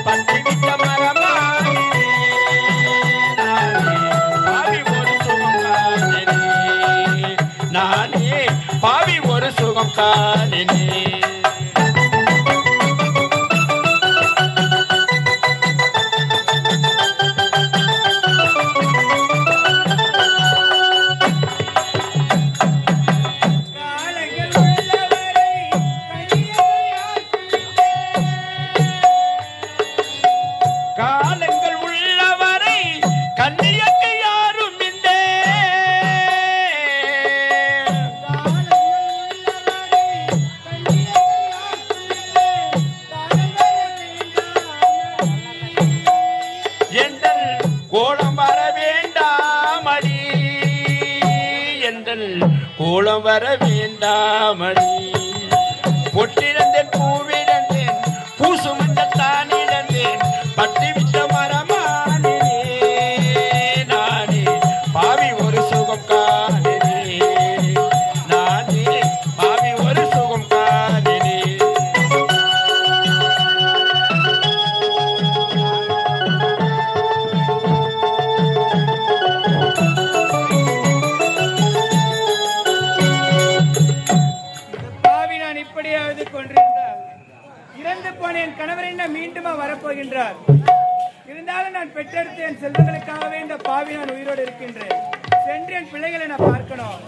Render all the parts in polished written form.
பட்டிவிட்ட மரமானே பாவி ஒரு சுகம் காணனே நானே பாவி ஒரு சுகம் காணனே கோலம் வர வேண்டாமடி பொட்டிழந்தேன் பூவிழந்தேன் பூசு மஞ்சள் தான் இழந்தேன் பட்டி விட்ட மரமானே நானே பாவி ஒரு சுகம் காணனே நானே பாவி ஒரு சுகம் காணனே இறந்து போன என் கணவர் என்ன மீண்டுமா வரப்போகின்றார்? இருந்தாலும் நான் பெற்றெடுத்த என் செல்வங்களுக்காகவே இந்த பாவி நான் உயிரோடு இருக்கின்றேன். சென்று என் பிள்ளைகளை நான் பார்க்கணும்.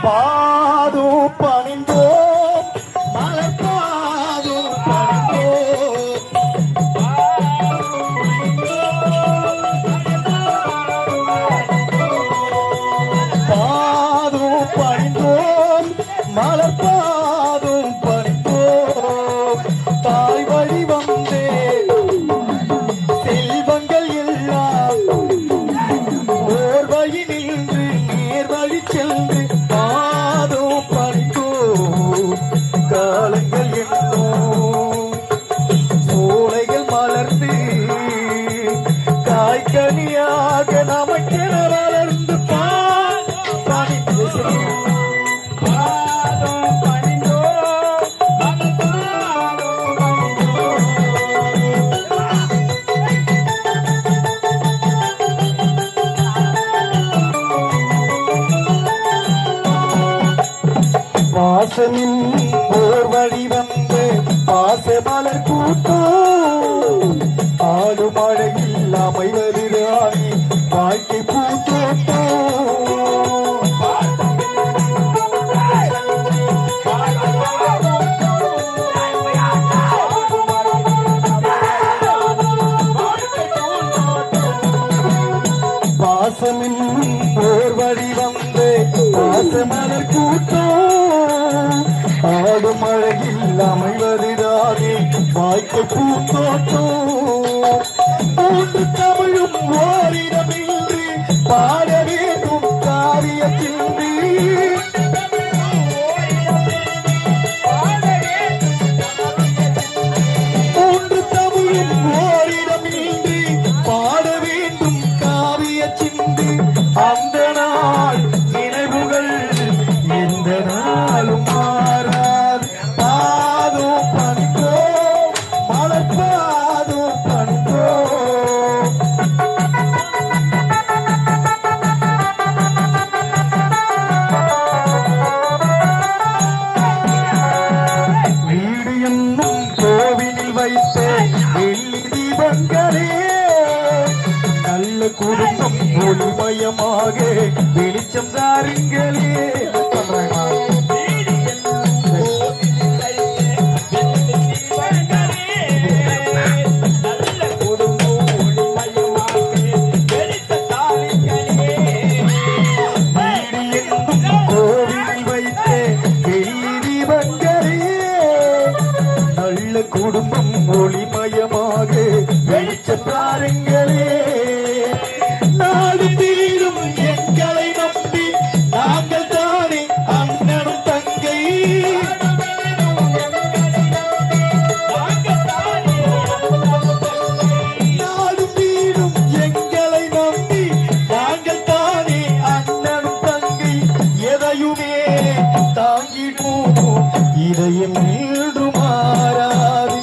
பாது பணிந்தோம் மலர்பாது பணிந்தோம் பாது பணிந்தோம் மலர்பாதும் பணிந்தோம் தாய் வழி வந்தே செல்வங்கள் எல்லாம் ஓர் வழி நின்று நேர் வழி சென்று பாதும் பணிந்தோம் காலங்கள் என்னும் சோலைகள் மலர்ந்து காய்கனியாக நமக்கென வளர்ந்து பணிந்து பாசனின் ஓர் வழி வந்து பாச மலர் கூட்டம் ஆடு மழையில் அமைவது ராணி வாழ்க்கை பூத்தோட்டம் பாசனின் ஓர் வழி வந்து பாச மலர் கூட்டம் ஆடு மழையில் அமைவதிரானே வாய்க்கு பூத்தோட்டம் மூன்று தமிழும் ஓரிடமின்றி பாட வேண்டும் காரியத்தின்றி மூன்று தமிழும் ஓரிடமின்றி பாட வேண்டும் காரியச்சின்றி அந்த நாள் நினைவுகள் எந்த நாளும் மாறாது பாதும் பணிந்தோ மலர்பாதும் பணிந்தோ வீடு என்னும் கோவிலில் வைத்த வெள்ளி தீபங்களே நல்ல குடும்பம் ஒளிமயமாக வெளிச்சம் தாருங்களே கோவிலில் வைத்த வெள்ளி தீபங்களே நல்ல குடும்பம் ஒளிமயமாக வெளிச்சம் தாருங்களே நாடு தீரும் எங்களை நம்பி நாங்கள் தானே அண்ணனும் தங்கை நாடு தீரும் எங்களை நம்பி நாங்கள் தானே அண்ணனும் தங்கை எதையுமே தாங்கிடும் இதயம் மீண்டும் மாறாது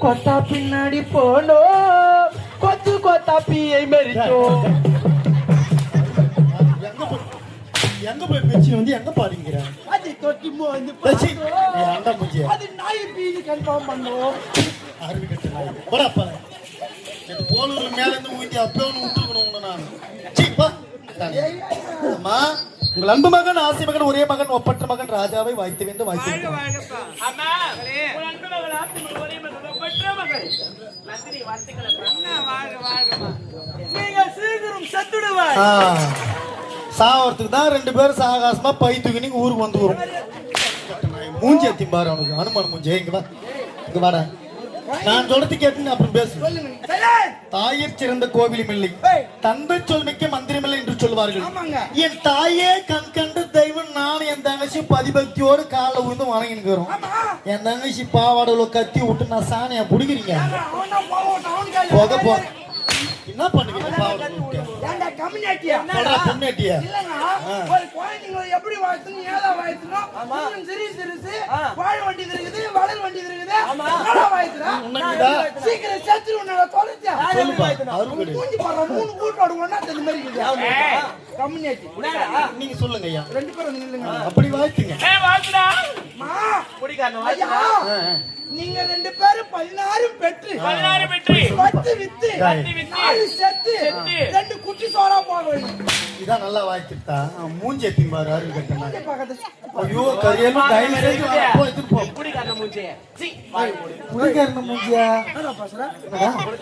கொத்தா பின்னாடி போனோம் கொத்து கொத்தா பீயை மெரிச்சோம். எங்க போய் பேச்சு வந்து எங்க பாருங்கிற அது தொட்டி மோந்து அண்டா மூஞ்சி அது நாய் பீனு கன்ஃபார்ம் பண்ணோம். அருவி கட்டு நாய் போடாப்பா இது போலூர்ல மேல இருந்து ஊத்தி அப்பவே ஒன்று விட்டுருக்கணும் நான் சீப்பா அம்மா உங்கள் அன்பு மகன் ஆசை மகன் ஒரே மகன் ஒப்பற்ற மகன் ராஜாவை வாய்த்து வேண்டும் வாய்த்து வேண்டும். வாழ்கப்பா. அம்மா உன் அன்பு மகள் ஆசி மகள் ஒரே மகள் பெற்ற மகள் நந்தினி வாழ்த்துக்களை அண்ணா, வாழ்க வாழ்கப்பா. நீங்க சீக்கிரம் செத்துடுவாய். சாவறதுக்கு தான் ரெண்டு பேரும் சாகாசமா பை தூக்கி நீங்க ஊருக்கு வந்து வரும் மூஞ்சி எத்தியும் பாரு அவனுக்கு அனுமான மூஞ்சி இங்க வா இங்க வாடா நான் சொல்றது கேட்டு அப்புறம் பேசு. தாயிற் சிறந்த கோவிலும் இல்லை தந்தை சொல் மிக்க மந்திரமில்லை என்று சொல்வார்கள். ஆமாங்க. என் தாயே கண் கண்டு தெய்வம் நான் என் தங்கச்சி பதிபக்தியோடு காலில் விழுந்து வணங்கினுக்கிறோம். என் தங்கச்சி பாவாடல கத்தி விட்டு நான் சாணியா பிடிக்கிறீங்க போக போ என்ன பண்ணுவீங்க பாவாடை ஏன்டா கம்யூனிட்டியா? பொண்ணேட்டியா இல்லங்க, ஒரு குழந்தைங்களை எப்படி வாழ்த்தணும், ஏதா வாழ்த்தணும், இன்னும் சிறுசு வாழ வேண்டியது இருக்குது, வளர வேண்டியது இருக்குது, நல்லா வாழ்த்துறேன். உனக்குதா? சீக்கிரம் சேர்த்து உன்னோட தொலைச்சா சொல்லுப்பா அருள்கடி மூஞ்சி பாரு, 3 கூட்டோட ஒண்ணா இந்த மாதிரி இருக்குது. கம்யூனிட்டி நீங்க சொல்லுங்க ஐயா ரெண்டு பேரும் இல்லைங்க. அப்படி வாழ்த்துங்க. ஏய் வாழ்த்துடா. மா, குடிகாரன ஐயா, வாழ்த்துடா. நீங்க ரெண்டு பேரும் 16 பெற்று 16 வெற்றி 10 வித்து பத்து வித்து 4 செத்து செத்து 2 குட்டி சோறா போக வேண்டும். இதான் நல்லா வாழ்த்துட்டா மூஞ்சி எத்தியும் பாரு அருள் கட்டினா பக்கத்து ஐயோ கரியலும் டைம் போ எடுத்து போ குடிகாரன மூஞ்சி சீ வாய் மூடு. புடிக்காரன மூஞ்சியா என்னடா பேசுற?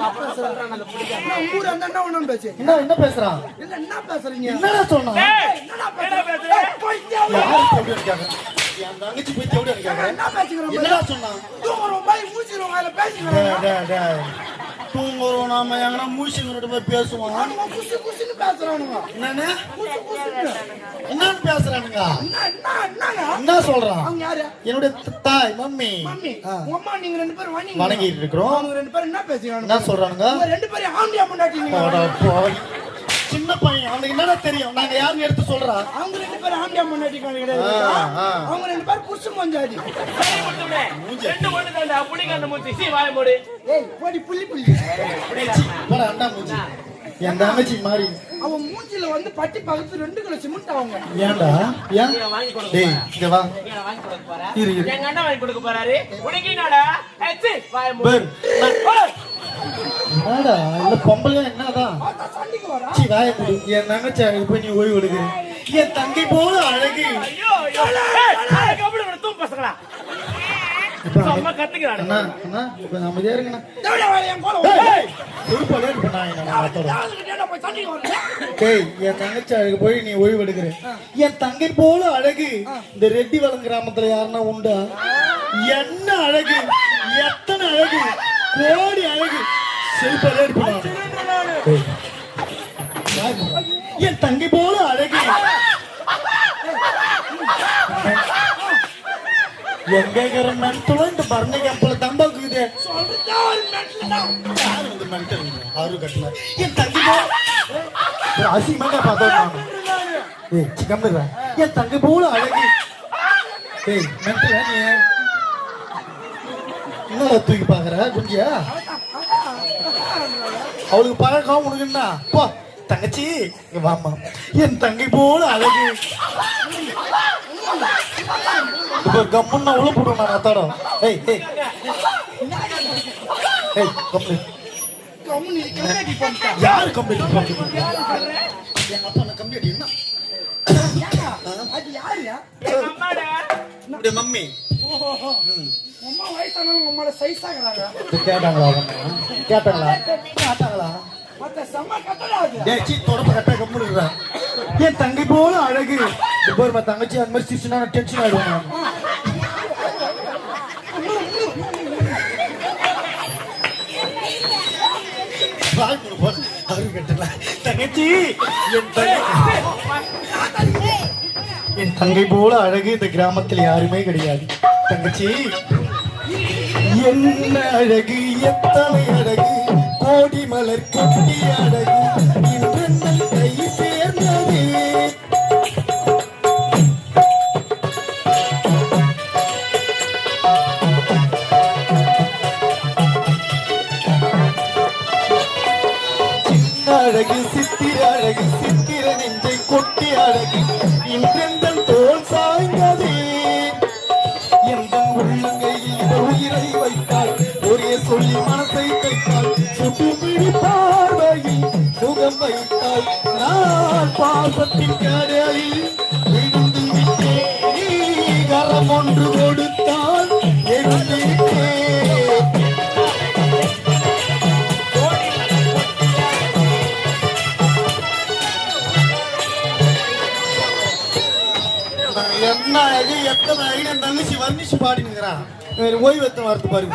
அப்புறம் சொல்றான் அந்த குடிகாரன். நான் ஊர் அந்தாண்டா ஒண்ணும் பேசு. என்ன பேசுறான் இல்ல என்ன பேசுறீங்க? என்னடா சொன்னான் ஏய் என்னடா என்ன பேசுற? பேசுற? போய் தேவை. யாரு எப்படி இருக்காங்க என் தங்கச்சி போய் தேடி இருக்காங்க என்ன பேசுறோம்? என்னடா சொன்னான் தூங்குறோம் பாய் மூச்சிரோம் அதுல பேசுறோம். தூங்குறோம் நாம எங்கன்னா மூசிங்கிட்ட போய் பேசுவோம் அவனுங்க குசு குசுன்னு பேசுறானுங்க. என்னன்னு குசு குசுன்னு. என்னன்னு பேசுறானுங்க என்னங்க? என்ன சொல்றான் அவங்க யாரு? என்னுடைய தாய் மம்மி மம்மி. உங்க அம்மா நீங்க ரெண்டு பேரும் வணங்கி வணங்கிட்டு இருக்கிறோம் அவங்க ரெண்டு பேரும் என்ன பேசுறானுங்க? என்ன சொல்றானுங்க உங்க ரெண்டு பேரும் ஆண்டியா முன்னாடிங்க. போடா, போய். சின்ன பையன் அவனுக்கு என்னடா தெரியும் நாங்க யாருன்னு எடுத்து சொல்றா அவங்க ரெண்டு பேரும் ஆண்டியா முன்னாடி கிடையாது. அவங்க ரெண்டு பேரும் புருஷ மஞ்சாடி. ரெண்டு ஒண்ணு தான்டா குடிகாரன மூஞ்சி சீ வாய் மூடு. ஏய் போடி புள்ளி புள்ளி. போடா அண்டா மூஞ்சி என் தங்கச்சி மாறி அவன் மூஞ்சில வந்து பட்டி பக்கத்து 2 கிலோ சிமெண்ட் அவங்க. ஏன்டா ஏன் நீங்க வாங்கி கொடுங்க. டேய் இங்க வா நீங்க வாங்கி கொடுக்க போறா. இரு இரு எங்க அண்ணா வாங்கி கொடுக்க போறாரு. உனக்கினாடா சீ வாய் மூடு. பேர் என்னடா இல்ல பொம்பளையா என்னதான் அதான் சண்டைக்கு வரா. சி வாய முடி என் தங்கச்சி அழகு போய் நீ ஓய்வு எடுக்கிறேன் என் தங்கை போல அழகு ஐயோ ஐயோ ஏய் கபடி விட தூக்கு பசங்களா. அம்மா கத்துக்கிறானே. அண்ணா அண்ணா இப்ப அமைதியா இருங்கண்ணா தேவடா வாய் என் கோல. ஏய் திருப்பலே பண்ணாங்க நான் மாத்தறேன் யாருக்கு போய் சண்டைக்கு வரா. டேய் என் தங்கச்சி அழகு போய் நீ ஓய்வு எடுக்கிற என் தங்கை போல அழகு இந்த ரெட்டிவளம் கிராமத்துல யாருன்னா உண்டா என்ன அழகு எத்தனை அழகு கோடி அழகு செல்பலே இருப்பாங்க என் தங்கை போல அழகு எங்க மென்டலோ இந்த பரணி கேம்பல தம்பாக்குது சொல்றதா ஒரு மென்டல்டா. யாரு வந்து மென்டல் ஆறு கட்டல என் தங்கை போல அசிங்கமா பார்த்தோம் ஏய் சிக்கம்புறா என் தங்கை போல அழகு ஏய் மென்டல் நீ என்னடா தூக்கி பாக்குற குஞ்சியா அவளுக்கு பழக்கம் உனக்கு என்ன போ தங்கச்சி இங்க வாமா என் தங்கை போல அழகு இப்ப கம்முன்னா உள்ள போடுவோம் நான் அத்தாடம் ஏய் ஏய் ஏய் கம்மு கம்முனு கம்யூனிட்டி பண்ணிட்டா. யாரு கம்ப்ளீட் பண்ணுங்க எங்க அப்பா நான் கம்ப்ளீட் என்ன ஏங்க, அது யாருயா? எங்க அம்மாடா. உடைய மம்மி ஓஹோ. அம்மா வயசானவங்க உங்களோட சைஸ் ஆகுறாங்க. கேட்டாங்களா அவங்க கேட்டாங்களா மத்த செம்ம கட்டடா அது. டேச்சி தொடப்ப கட்ட கம்முடுறா என் தங்கை போல அழகு இப்போ ஒரு தங்கச்சி அந்த மாதிரி சிரிச்சுனா நான் டென்ஷன் ஆயிடுவேன் நான் தங்கச்சி என் தங்கை போல அழகு இந்த கிராமத்தில் யாருமே கிடையாது தங்கச்சி என்ன அழகு எத்தனை அழகு கோடி மலர் கொட்டி அழகு இன்றென்னல் கை சேர்ந்தது அழகு சித்திர அழகு சித்திர நெஞ்சை கொட்டி அழகு இன்றெந்தன் தோல் சாய்ந்ததே எந்த உள்ளங்கையில் உயிரை வைத்தாள் ஒரே சொல்லி மனசை தைத்தாள் சுட்டு பிடி பார்வையில் சுகம் வைத்தாள் நான் பாசத்தின் கரையில் விழுந்து விட்டேன் கரம் ஒன்று கொடுத்தால் எழுந்து விட்டேன் என்ன இது எத்தனை ஐடியா தங்கச்சி வர்ணிச்சு பாடினுங்கிறான் ஓய்வு எத்தனை வார்த்தை பாருங்க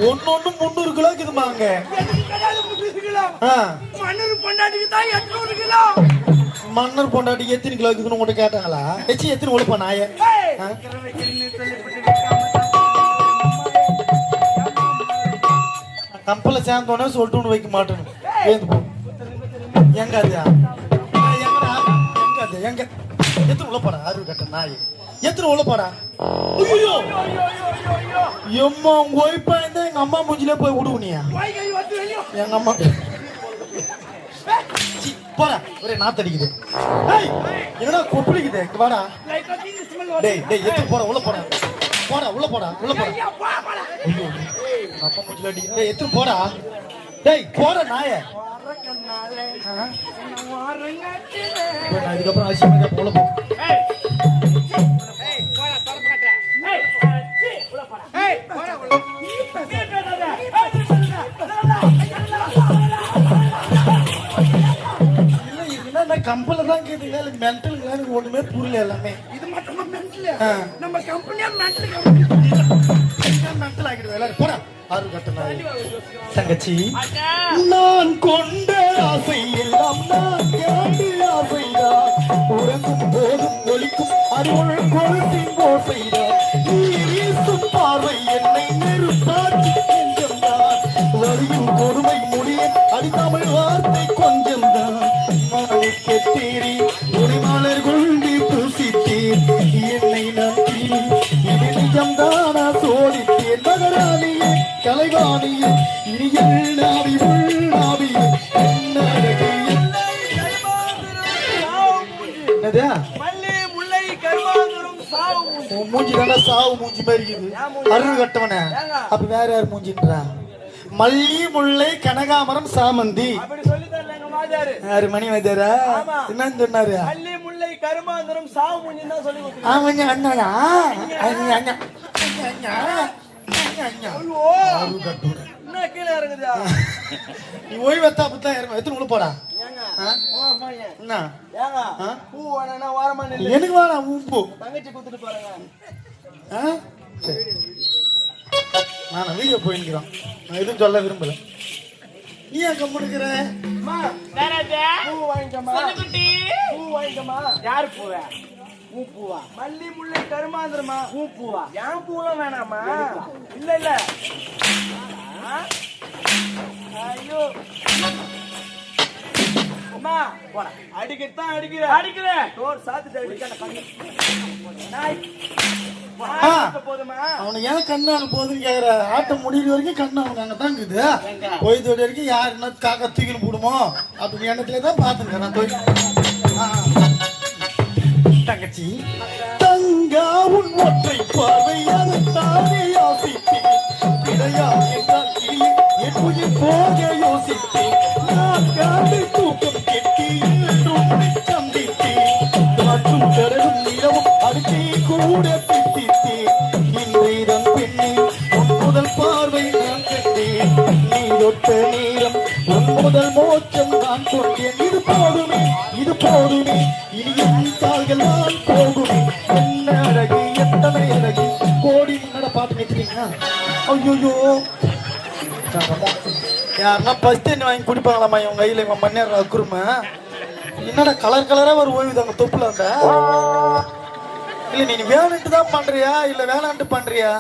ஒன்னொன்னு 300 கிலோ இருக்குதுமாங்க மன்னர் பொண்டாட்டி எத்தனை கிலோ இருக்குதுன்னு உங்கள்கிட்ட கேட்டாங்களா எத்தனை உழைப்பா நாய கம்பல சேர்ந்தோன்னே சொல்லிட்டு ஒன்று வைக்க மாட்டேன்னு ஏந்து போ எங்க அது எங்கடா எங்க அது எங்க எத்தனை உழைப்பாடா அருள் கட்ட நாய் எத்தனை உழைப்பாடா எம்மா உங்க ஒய்ப்பா இருந்தா எங்க அம்மா மூஞ்சிலே போய் விடுவனியா எங்க அம்மா போடா ஒரே நாத்தடிக்குது என்னடா கொப்பளிக்குது வாடா டேய் டேய் எத்தனை போடா உள்ள போடா போடா உள்ள போடா உள்ள போடா ஐயோ அப்பா மூஞ்சில அடிக்குது டேய் எத்தனை போடா டேய் போடா நாய இதுக்கப்புறம் அசியமாக உள்ள போ கம்பெனி தான் கேட்டீங்க மென்டல் எனக்கு ஒண்ணுமே புரியல எல்லாமே இது மட்டும் மென்டல் நம்ம கம்பெனியா மென்டல் ஆகிடுது எல்லாரும் போடா ஆறு கட்டணா தங்கச்சி நான் கொண்ட ஆசை எல்லாம் நான் கேட்டு ஆசைதான் உறங்கும் போதும் ஒலிக்கும் அறிவுள் கொழுத்தின் ஓசைதான் நீ வீசும் பார்வை என்னை நெருப்பாக்கி கொஞ்சம்தான் வரியும் கொடுமை முடிய அடித்தமிழ் வார்த்தை கொஞ்சம்தான் கெட்டேரி உரிமாளர் கொண்டு பூசித்தேன் என்னை நம்பி இது நிஜம்தானா சோழித்தேன் மகராணியே கலைவாணியே இனியல் நாவி உள்நாவியே என்னடகை என்னதா மூஞ்சி தானே சாவு மூஞ்சி மாதிரி இருக்குது அருள் கட்டவன அப்ப வேற யார் மூஞ்சின்றா மல்லி முல்லை கனகாமரம் சாமந்தி யாரு மணி வாத்தியாரா என்னன்னு சொன்னாரு மல்லி முல்லை கருமாந்தரம் சாவு மூஞ்சி தான் சொல்லி கொடுத்தாங்க அண்ணா நீ ஓய்வு எத்தா புத்தா எத்தனை உள்ள போடா எனக்கு வேணா உப்பு தங்கச்சி கொடுத்துட்டு போறாங்க நான் வீடியோ போயிருக்கிறோம் நான் எதுவும் சொல்ல விரும்பல நீ ஏன் கம்முனுக்குற யாரு பூவ பூவா மல்லி முல்லை கருமாந்திரமா பூவா ஏன் பூலாம் வேணாமா இல்ல இல்ல ஐயோ அம்மா போடா அடிக்கத்தான் அடிக்கிற டோர் சாத்திட்டு அடிக்கற அவனுக்கு ஏன் கண்ணானு போகுதுன்னு கேக்குற ஆட்டம் முடிகிற வரைக்கும் கண்ணு அவனுக்கு அங்கதான் இருக்குது போய்தோட வரைக்கும் யார் என்ன காக்கா தூக்கின்னு போடுமோ அப்படின்னு எண்ணத்துலதான் பாத்துருக்கேன் நான் தங்கச்சி தங்கா உன் ஒற்றை பார்வையான தானே யோசித்தேன் கிடையா என்றால் கிளியே என் உயிர் போக யோசித்தேன் நான் காடு தூக்கம் கெட்டி என்றும் சந்தித்தேன் மற்றும் கரடும் நிலவும் அடுத்தே கூட பிடித்தேன் இன்றைதான் பெண்ணே உன் முதல் பார்வை நான் கண்டேன் நீ தொட்ட நேரம் உன் முதல் மோட்சம் நான் கொண்டேன் இது போதுமே இனியும் கால்கள் நான் போகுமே என்ன அழகு எத்தனை அழகு கோடி முன்னாட பாட்டு நினைக்கிறீங்களா ஐயோ யாருன்னா ஃபர்ஸ்ட் என்ன வாங்கி குடிப்பாங்களாம்மா இவங்க கையில் இவன் மண்ணேற குருமை என்னடா கலர் கலரா ஒரு ஓய்வு தாங்க தொப்புல இல்ல நீ வேணுன்ட்டு தான் பண்றியா இல்ல வேணான்ட்டு பண்றியா